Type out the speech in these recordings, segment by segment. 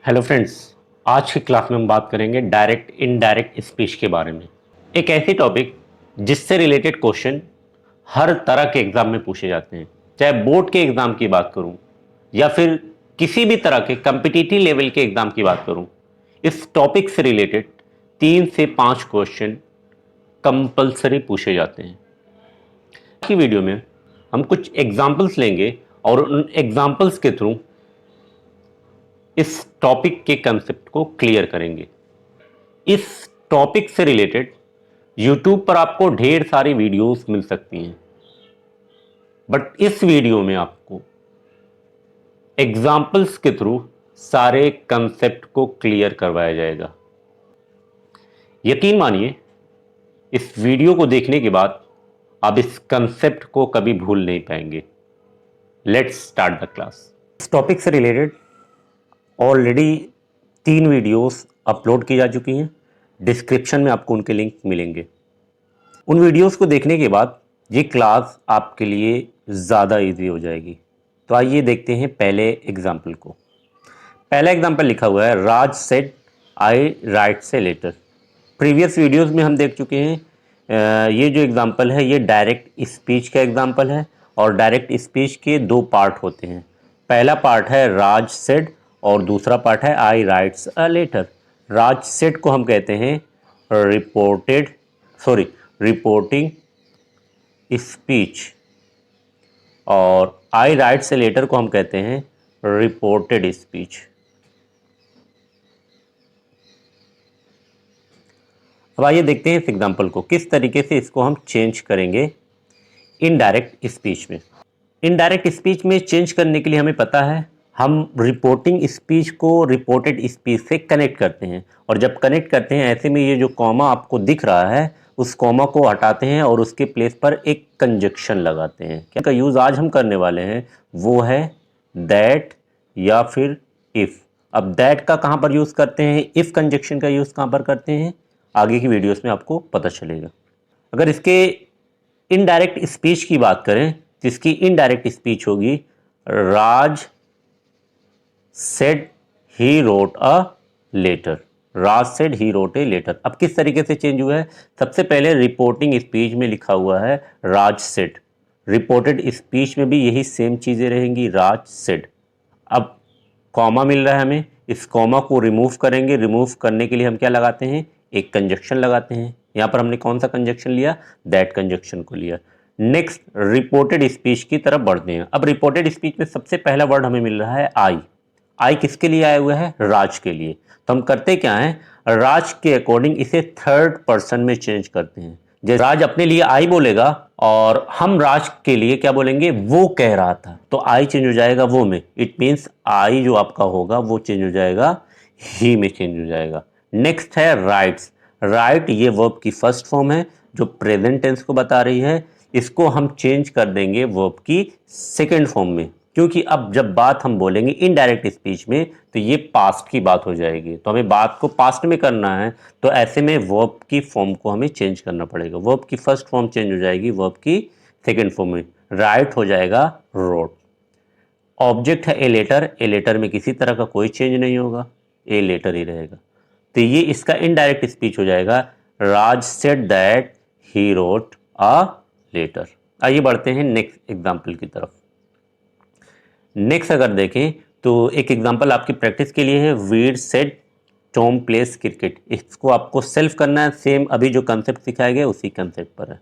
Hello friends. आज की class में हम बात करेंगे डायरेक्ट इनडायरेक्ट स्पीच के बारे में। एक ऐसी टॉपिक जिससे रिलेटेड क्वेश्चन हर तरह के एग्जाम में पूछे जाते हैं, चाहे बोर्ड के एग्जाम की बात करूं या फिर किसी भी तरह के कम्पिटिटिव लेवल के एग्जाम की बात करूं। इस टॉपिक से रिलेटेड 3 से 5 क्वेश्चन कंपलसरी पूछे जाते हैं। की वीडियो में हम कुछ एग्जाम्पल्स लेंगे और उन एग्जाम्पल्स के थ्रू इस टॉपिक के कंसेप्ट को क्लियर करेंगे। इस टॉपिक से रिलेटेड YouTube पर आपको ढेर सारी वीडियोस मिल सकती हैं, बट इस वीडियो में आपको एग्जाम्पल्स के थ्रू सारे कंसेप्ट को क्लियर करवाया जाएगा। यकीन मानिए, इस वीडियो को देखने के बाद आप इस कंसेप्ट को कभी भूल नहीं पाएंगे। Let's start the class. इस टॉपिक से रिलेटेड ऑलरेडी 3 वीडियोस अपलोड की जा चुकी हैं। डिस्क्रिप्शन में आपको उनके लिंक मिलेंगे। उन वीडियोस को देखने के बाद ये क्लास आपके लिए ज़्यादा इजी हो जाएगी। तो आइए देखते हैं पहले एग्जाम्पल को। पहला एग्जाम्पल लिखा हुआ है, राज सेड आई राइट से लेटर। प्रीवियस वीडियोस में हम देख चुके हैं। ये जो एग्जाम्पल है ये डायरेक्ट स्पीच का एग्जाम्पल है और डायरेक्ट स्पीच के 2 पार्ट होते हैं। पहला पार्ट है राज सेड और दूसरा पार्ट है I writes a letter. Raj said को हम कहते हैं रिपोर्टिंग स्पीच और आई राइट्स अ लेटर को हम कहते हैं रिपोर्टेड स्पीच। अब आइए देखते हैं इस एग्जाम्पल को, किस तरीके से इसको हम चेंज करेंगे इनडायरेक्ट स्पीच में। इनडायरेक्ट स्पीच में चेंज करने के लिए हमें पता है, हम रिपोर्टिंग स्पीच को रिपोर्टेड स्पीच से कनेक्ट करते हैं और जब कनेक्ट करते हैं ऐसे में ये जो कॉमा आपको दिख रहा है उस कॉमा को हटाते हैं और उसके प्लेस पर एक कंजक्शन लगाते हैं। क्या का यूज़ आज हम करने वाले हैं वो है दैट या फिर इफ़। अब दैट का कहाँ पर यूज़ करते हैं, इफ़ कंजक्शन का यूज़ कहाँ पर करते हैं, आगे की वीडियोस में आपको पता चलेगा। अगर इसके इनडायरेक्ट स्पीच की बात करें तो इसकी इनडायरेक्ट स्पीच होगी, Raj said he wrote a letter. Raj said he wrote a letter. अब किस तरीके से चेंज हुआ है, सबसे पहले रिपोर्टिंग स्पीच में लिखा हुआ है राज सेड, रिपोर्टेड स्पीच में भी यही सेम चीज़ें रहेंगी, राज सेड। अब कॉमा मिल रहा है हमें, इस कॉमा को रिमूव करेंगे। रिमूव करने के लिए हम क्या लगाते हैं, एक कंजक्शन लगाते हैं। यहाँ पर हमने कौन सा कंजक्शन लिया, दैट कंजक्शन को लिया। नेक्स्ट रिपोर्टेड स्पीच की तरफ बढ़ते हैं। अब रिपोर्टेड स्पीच में सबसे पहला वर्ड हमें मिल रहा है आई। आई किसके लिए आया हुआ है, राज के लिए। तो हम करते क्या है, राज के अकॉर्डिंग इसे थर्ड पर्सन में चेंज करते हैं। जैसे राज अपने लिए आई बोलेगा और हम राज के लिए क्या बोलेंगे, वो कह रहा था, तो आई चेंज हो जाएगा वो में। इट मीन्स आई जो आपका होगा वो चेंज हो जाएगा ही में चेंज हो जाएगा। नेक्स्ट है राइट्स। राइट ये वर्ब की फर्स्ट फॉर्म है जो प्रेजेंट टेंस को बता रही है। इसको हम चेंज कर देंगे वर्ब की सेकेंड फॉर्म में, क्योंकि अब जब बात हम बोलेंगे इनडायरेक्ट स्पीच में तो ये पास्ट की बात हो जाएगी, तो हमें बात को पास्ट में करना है। तो ऐसे में वर्ब की फॉर्म को हमें चेंज करना पड़ेगा। वर्ब की फर्स्ट फॉर्म चेंज हो जाएगी वर्ब की सेकेंड फॉर्म में, राइट हो जाएगा रोट। ऑब्जेक्ट है ए लेटर, ए लेटर में किसी तरह का कोई चेंज नहीं होगा, ए लेटर ही रहेगा। तो ये इसका इनडायरेक्ट स्पीच हो जाएगा, Raj said that he wrote a letter. आइए बढ़ते हैं नेक्स्ट एग्जाम्पल की तरफ। नेक्स्ट अगर देखें तो एक एग्जांपल आपकी प्रैक्टिस के लिए है, वीर सेड टॉम प्लेस क्रिकेट। इसको आपको सेल्फ करना है, सेम अभी जो कंसेप्ट सिखाया गया उसी कंसेप्ट पर है।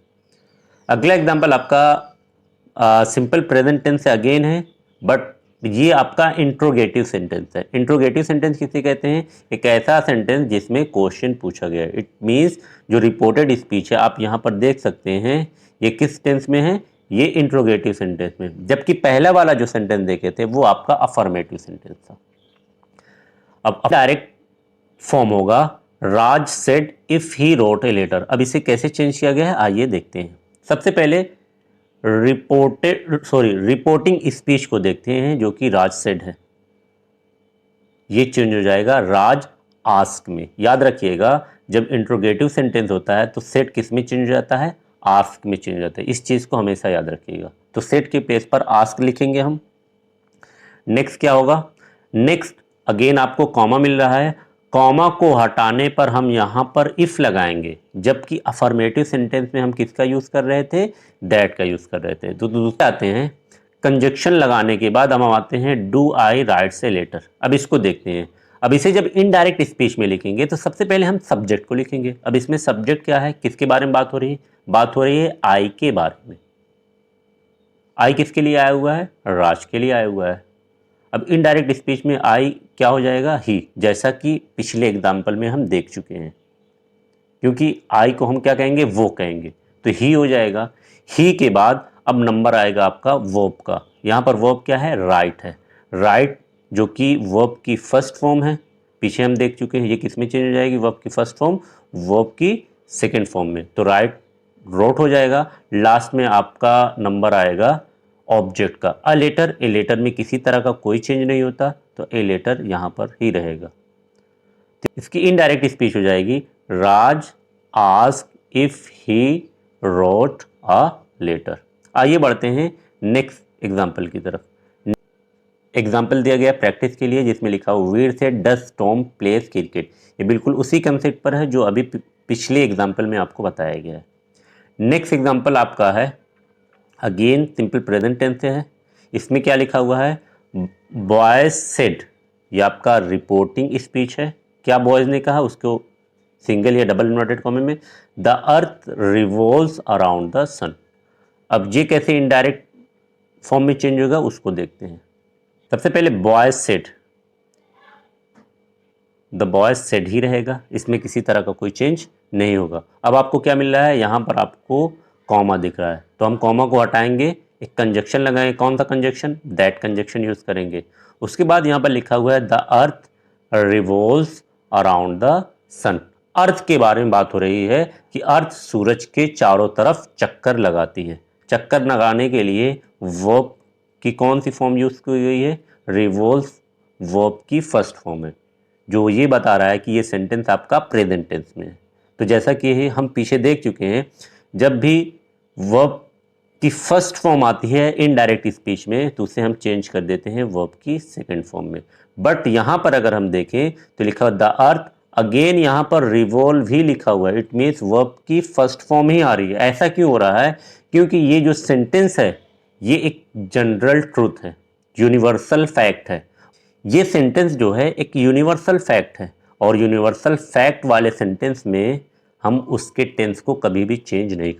अगला एग्जांपल आपका सिंपल प्रेजेंट टेंस से अगेन है, बट ये आपका इंट्रोगेटिव सेंटेंस है। इंट्रोगेटिव सेंटेंस किसे कहते हैं, एक ऐसा सेंटेंस जिसमें क्वेश्चन पूछा गया है। इट मीन्स जो रिपोर्टेड स्पीच है आप यहाँ पर देख सकते हैं ये किस टेंस में है, ये इंट्रोगेटिव सेंटेंस में, जबकि पहला वाला जो सेंटेंस देखे थे वो आपका अफर्मेटिव सेंटेंस था। अब डायरेक्ट फॉर्म होगा, Raj said if he wrote a letter. अब इसे कैसे चेंज किया गया है आइए देखते हैं। सबसे पहले रिपोर्टिंग स्पीच को देखते हैं जो कि राज सेड है। ये चेंज हो जाएगा राज आस्क में। याद रखिएगा जब इंट्रोगेटिव सेंटेंस होता है तो सेट किस में चेंज हो जाता है, आस्क में चेंज हो जाता है। इस चीज़ को हमेशा याद रखिएगा। तो सेट के प्लेस पर आस्क लिखेंगे हम। नेक्स्ट क्या होगा, नेक्स्ट अगेन आपको कॉमा मिल रहा है, कॉमा को हटाने पर हम यहाँ पर इफ़ लगाएंगे, जबकि अफर्मेटिव सेंटेंस में हम किसका यूज़ कर रहे थे, दैट का यूज़ कर रहे थे। तो दूसरे आते हैं, कंजक्शन लगाने के बाद हम आते हैं डू आई राइट से लेटर। अब इसको देखते हैं। अब इसे जब इनडायरेक्ट स्पीच में लिखेंगे तो सबसे पहले हम सब्जेक्ट को लिखेंगे। अब इसमें सब्जेक्ट क्या है, किसके बारे में बात हो रही है, बात हो रही है आई के बारे में। आई किसके लिए आया हुआ है, राज के लिए आया हुआ है। अब इनडायरेक्ट स्पीच में आई क्या हो जाएगा, ही, जैसा कि पिछले एग्जाम्पल में हम देख चुके हैं। क्योंकि आई को हम क्या कहेंगे, वो कहेंगे, तो ही हो जाएगा। ही के बाद अब नंबर आएगा आपका वर्ब का। यहाँ पर वर्ब क्या है, राइट है। राइट जो कि वर्ब की फर्स्ट फॉर्म है, पीछे हम देख चुके हैं। ये किस में चेंज हो जाएगी, वर्ब की फर्स्ट फॉर्म वर्ब की सेकेंड फॉर्म में। तो राइट रोट हो जाएगा। लास्ट में आपका नंबर आएगा ऑब्जेक्ट का, अ लेटर। ए लेटर में किसी तरह का कोई चेंज नहीं होता, तो ए लेटर यहाँ पर ही रहेगा। तो इसकी इनडायरेक्ट स्पीच हो जाएगी, Raj ask if he wrote a letter. आइए बढ़ते हैं नेक्स्ट एग्जाम्पल की तरफ। एग्जाम्पल दिया गया प्रैक्टिस के लिए, जिसमें लिखा हुआ वीर से डस टॉम प्लेस क्रिकेट। ये बिल्कुल उसी कंसेप्ट पर है जो अभी पिछले एग्जाम्पल में आपको बताया गया है। नेक्स्ट एग्जाम्पल आपका है अगेन सिंपल प्रेजेंट टेंस से है। इसमें क्या लिखा हुआ है, बॉयज सेड। ये आपका रिपोर्टिंग स्पीच है। क्या बॉयज ने कहा, उसको सिंगल या डबल इन्वर्टेड कॉमा में, the earth revolves around the sun. अब ये कैसे इनडायरेक्ट फॉर्म में चेंज होगा उसको देखते हैं। सबसे पहले boys said, the boys said he रहेगा, इसमें किसी तरह का कोई चेंज नहीं होगा। अब आपको क्या मिल रहा है, यहाँ पर आपको कॉमा दिख रहा है, तो हम कॉमा को हटाएंगे, एक कंजक्शन लगाएंगे। कौन सा कंजक्शन, दैट कंजक्शन यूज करेंगे। उसके बाद यहाँ पर लिखा हुआ है the earth revolves around the sun. Earth के बारे में बात हो रही है कि अर्थ सूरज के चारों तरफ चक्कर लगाती है। चक्कर लगाने के लिए वर्ब की कौन सी फॉर्म यूज की गई है, रिवॉल्व वर्ब की फर्स्ट फॉर्म है, जो ये बता रहा है कि ये सेंटेंस आपका प्रेजेंट टेंस में है। तो जैसा कि हम पीछे देख चुके हैं, जब भी वर्ब की फर्स्ट फॉर्म आती है इनडायरेक्ट स्पीच में, तो उसे हम चेंज कर देते हैं वर्ब की सेकंड फॉर्म में। बट यहाँ पर अगर हम देखें तो लिखा हुआ द अर्थ, अगेन यहाँ पर रिवॉल्व ही लिखा हुआ है, इट मीन्स वर्ब की फर्स्ट फॉर्म ही आ रही है। ऐसा क्यों हो रहा है, क्योंकि ये जो सेंटेंस है ये एक जनरल ट्रूथ है, यूनिवर्सल फैक्ट है। ये सेंटेंस जो है एक यूनिवर्सल फैक्ट है, और यूनिवर्सल फैक्ट वाले सेंटेंस में हम उसके टेंस को कभी भी चेंज नहीं